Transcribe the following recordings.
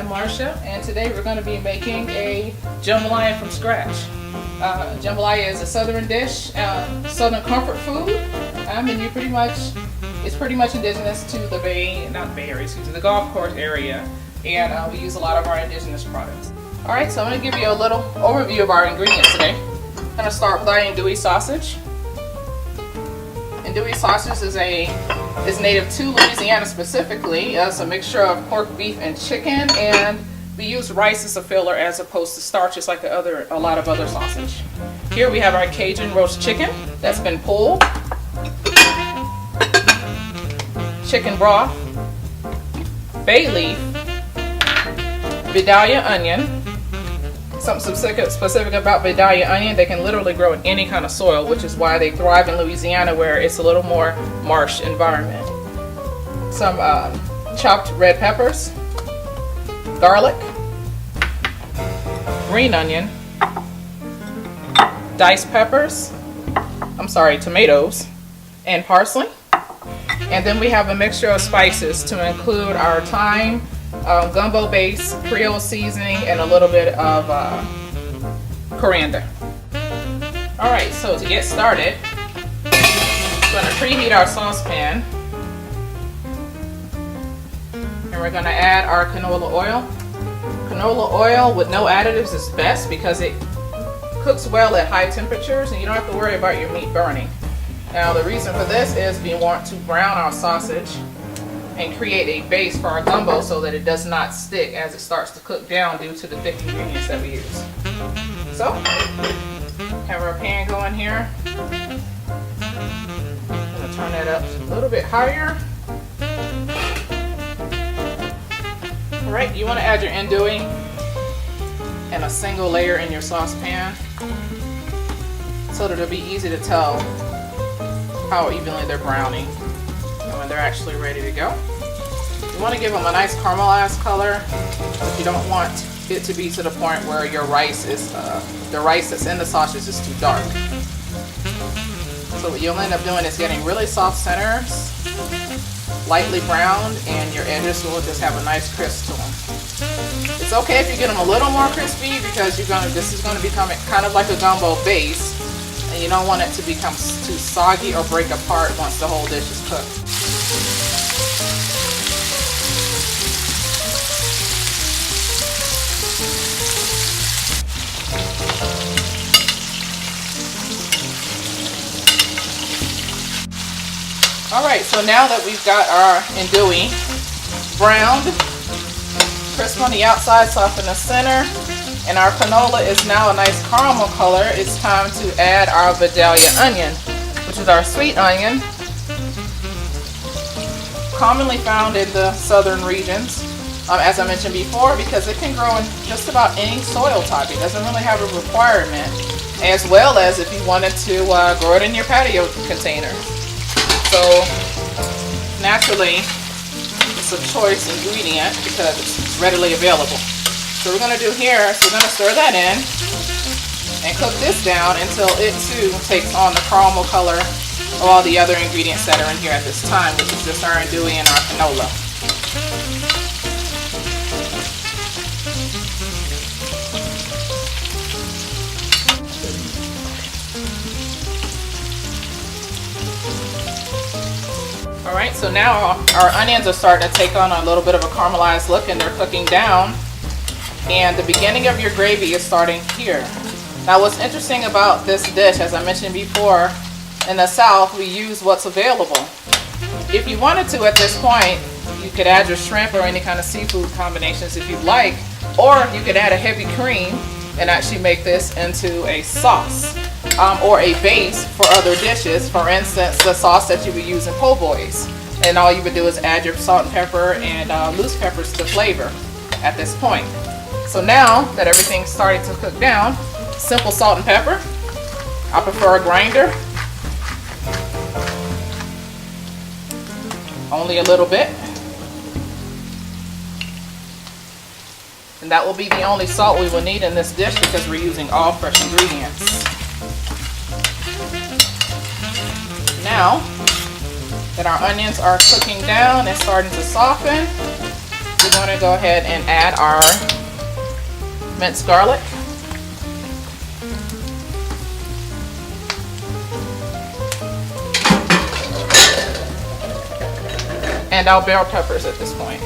Marsha, and today we're going to be making a jambalaya from scratch. Jambalaya is a southern dish, southern comfort food, and it's pretty much indigenous to the the Gulf Coast area, and we use a lot of our indigenous products. Alright, so I'm going to give you a little overview of our ingredients today. I'm going to start with our andouille sausage. Andouille sausage is native to Louisiana specifically. It's a mixture of pork, beef, and chicken, and we use rice as a filler as opposed to starch, just like a lot of other sausage. Here we have our Cajun roast chicken that's been pulled, chicken broth, bay leaf, Vidalia onion. Something specific about Vidalia onion, they can literally grow in any kind of soil, which is why they thrive in Louisiana, where it's a little more marsh environment. Some chopped red peppers, garlic, green onion, diced tomatoes, and parsley. And then we have a mixture of spices to include our thyme, gumbo base, Creole seasoning, and a little bit of coriander. Alright, so to get started, we're going to preheat our saucepan, and we're going to add our canola oil. Canola oil with no additives is best because it cooks well at high temperatures and you don't have to worry about your meat burning. Now the reason for this is we want to brown our sausage and create a base for our gumbo so that it does not stick as it starts to cook down due to the thick ingredients that we use. So, have our pan going here. I'm going to turn that up a little bit higher. Alright, you want to add your andouille in a single layer in your saucepan so that it'll be easy to tell how evenly they're browning and when they're actually ready to go. You want to give them a nice caramelized color, but you don't want it to be to the point where your rice is, the rice that's in the sausage is too dark. So what you'll end up doing is getting really soft centers, lightly browned, and your edges will just have a nice crisp to them. It's okay if you get them a little more crispy because this is going to become kind of like a gumbo base, and you don't want it to become too soggy or break apart once the whole dish is cooked. Alright, so now that we've got our andouille browned, crisp on the outside, soft in the center, and our canola is now a nice caramel color, it's time to add our Vidalia onion, which is our sweet onion, commonly found in the southern regions, as I mentioned before, because it can grow in just about any soil type. It doesn't really have a requirement, as well as if you wanted to grow it in your patio container. So naturally, it's a choice ingredient because it's readily available. So we're going to do here is we're going to stir that in and cook this down until it too takes on the caramel color of all the other ingredients that are in here at this time, which is just our andouille and our canola. Alright, so now our onions are starting to take on a little bit of a caramelized look and they're cooking down. And the beginning of your gravy is starting here. Now what's interesting about this dish, as I mentioned before, in the South we use what's available. If you wanted to at this point, you could add your shrimp or any kind of seafood combinations if you'd like, or you could add a heavy cream and actually make this into a sauce. Or a base for other dishes, for instance the sauce that you would use in po' boys, and all you would do is add your salt and pepper and loose peppers to flavor at this point. So now that everything's starting to cook down, simple salt and pepper. I prefer a grinder, only a little bit, and that will be the only salt we will need in this dish because we're using all fresh ingredients. Now that our onions are cooking down and starting to soften, we're want to go ahead and add our minced garlic. And our bell peppers at this point.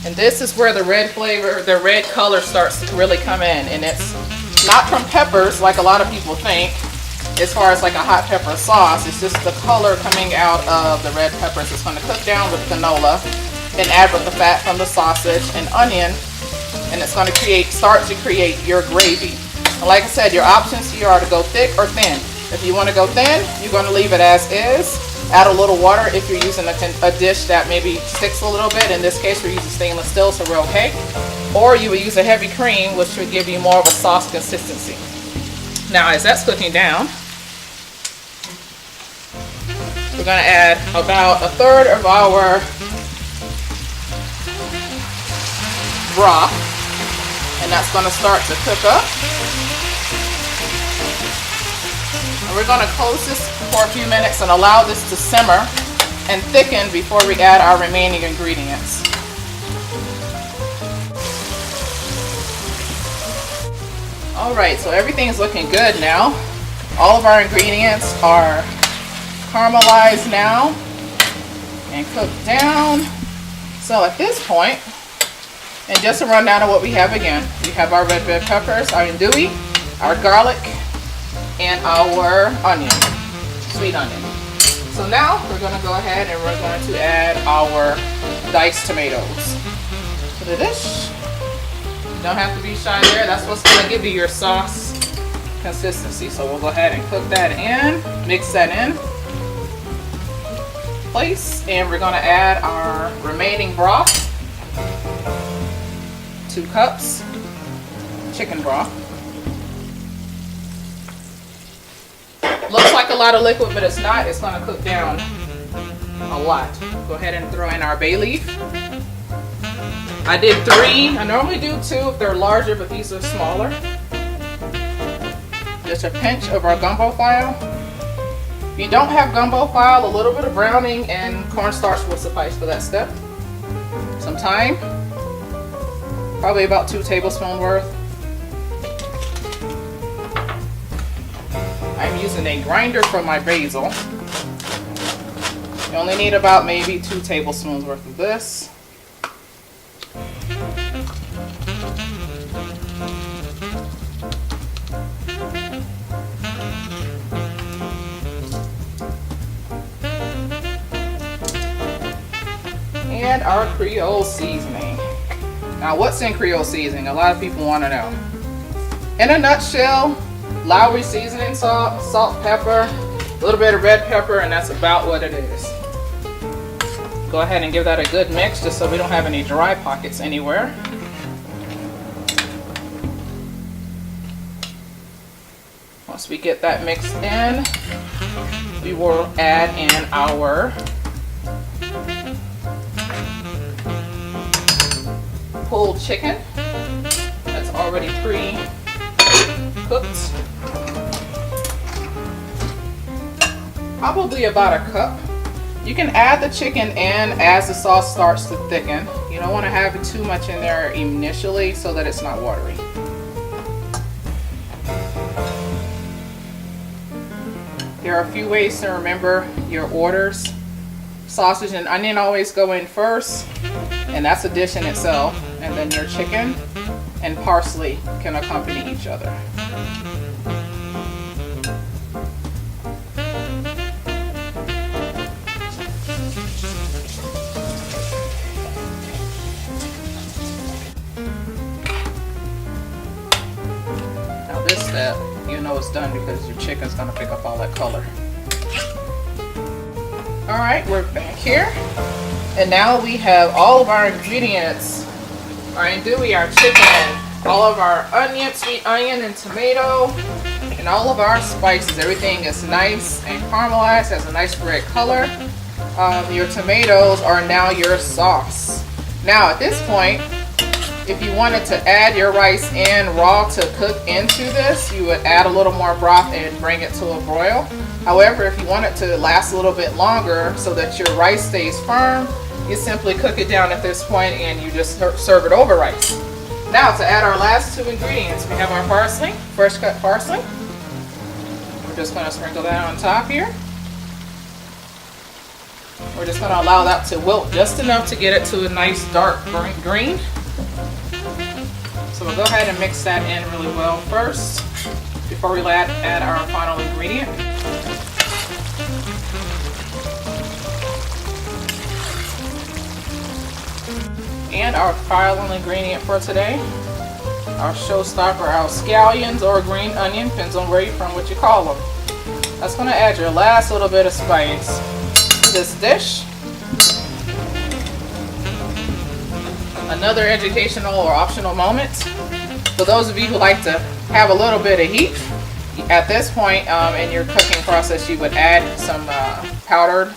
And this is where the red flavor, the red color starts to really come in. And it's not from peppers like a lot of people think, as far as like a hot pepper sauce. It's just the color coming out of the red peppers. It's going to cook down with canola and add with the fat from the sausage and onion. And it's going to start to create your gravy. And like I said, your options here are to go thick or thin. If you want to go thin, you're going to leave it as is. Add a little water if you're using a dish that maybe sticks a little bit. In this case, we're using stainless steel, so we're okay. Or you would use a heavy cream, which would give you more of a sauce consistency. Now, as that's cooking down, we're going to add about a third of our broth, and that's going to start to cook up. And we're going to close this for a few minutes and allow this to simmer and thicken before we add our remaining ingredients. Alright, so everything's looking good now. All of our ingredients are caramelized now and cooked down. So at this point, and just a rundown of what we have again, we have our red bell peppers, our andouille, our garlic, and our onion, sweet onion. So now we're going to go ahead and we're going to add our diced tomatoes to the dish. Don't have to be shy there. That's what's going to give you your sauce consistency. So we'll go ahead and cook that in, mix that in place, and we're going to add our remaining broth, 2 cups, chicken broth. Looks like a lot of liquid, but it's not. It's going to cook down a lot. Go ahead and throw in our bay leaf. I did 3. I normally do 2 if they're larger, but these are smaller. Just a pinch of our gumbo file. If you don't have gumbo file, a little bit of browning and cornstarch will suffice for that step. Some thyme, probably about 2 tablespoons worth. I'm using a grinder for my basil. You only need about maybe 2 tablespoons worth of this. And our Creole seasoning. Now, what's in Creole seasoning? A lot of people want to know. In a nutshell, Lowry seasoning salt, salt, pepper, a little bit of red pepper, and that's about what it is. Go ahead and give that a good mix just so we don't have any dry pockets anywhere. Once we get that mixed in, we will add in our pulled chicken that's already pre-cooked. Probably about a cup. You can add the chicken in as the sauce starts to thicken. You don't want to have too much in there initially so that it's not watery. There are a few ways to remember your orders. Sausage and onion always go in first, and that's a dish in itself. And then your chicken and parsley can accompany each other. Now this step, you know it's done because your chicken's gonna pick up all that color. All right, we're back here. And now we have all of our ingredients. Our andouille, our chicken, all of our onion, sweet onion and tomato, and all of our spices. Everything is nice and caramelized, has a nice red color. Your tomatoes are now your sauce. Now at this point, If you wanted to add your rice in raw to cook into this, you would add a little more broth and bring it to a broil. However, if you want it to last a little bit longer so that your rice stays firm, you simply cook it down at this point and you just serve it over rice. Now to add our last 2 ingredients, we have our parsley, fresh cut parsley. We're just going to sprinkle that on top here. We're just going to allow that to wilt just enough to get it to a nice dark burnt green. So we'll go ahead and mix that in really well first before we add our final ingredient. And our final ingredient for today, our showstopper, our scallions or green onion, depends on where you're from, what you call them. That's going to add your last little bit of spice to this dish. Another educational or optional moment. For those of you who like to have a little bit of heat, at this point in your cooking process, you would add some powdered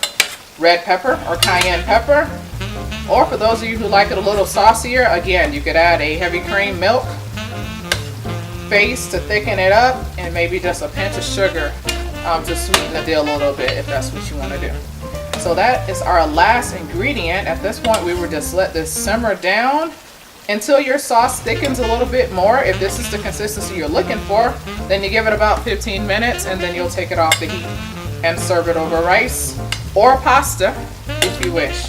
red pepper or cayenne pepper. Or for those of you who like it a little saucier, again, you could add a heavy cream milk base to thicken it up, and maybe just a pinch of sugar to sweeten the deal a little bit if that's what you want to do. So that is our last ingredient. At this point, we would just let this simmer down until your sauce thickens a little bit more. If this is the consistency you're looking for, then you give it about 15 minutes and then you'll take it off the heat and serve it over rice or pasta if you wish.